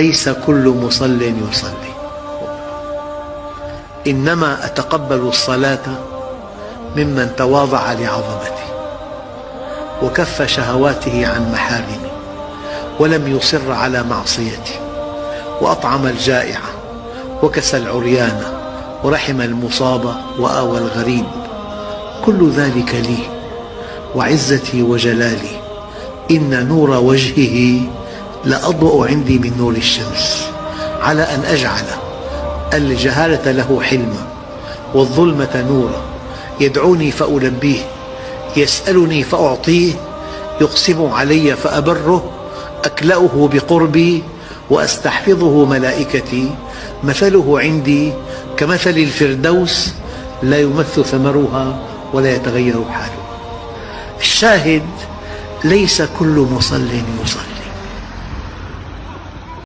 ليس كل مصل يصلي، إنما أتقبل الصلاة ممن تواضع لعظمتي وكف شهواته عن محارمي ولم يصر على معصيتي وأطعم الجائع وكسى العريان ورحم المصاب وآوى الغريب. كل ذلك لي وعزتي وجلالي، إن نور وجهه لأضوأ عندي من نور الشمس، على أن أجعل الجهالة له حلما والظلمة نورا، يدعوني فألبيه، يسألني فأعطيه، يقسم علي فأبره، أكلأه بقربي وأستحفظه ملائكتي. مثله عندي كمثل الفردوس، لا يمث ثمرها ولا يتغير حالها. الشاهد: ليس كل مصل يصلي.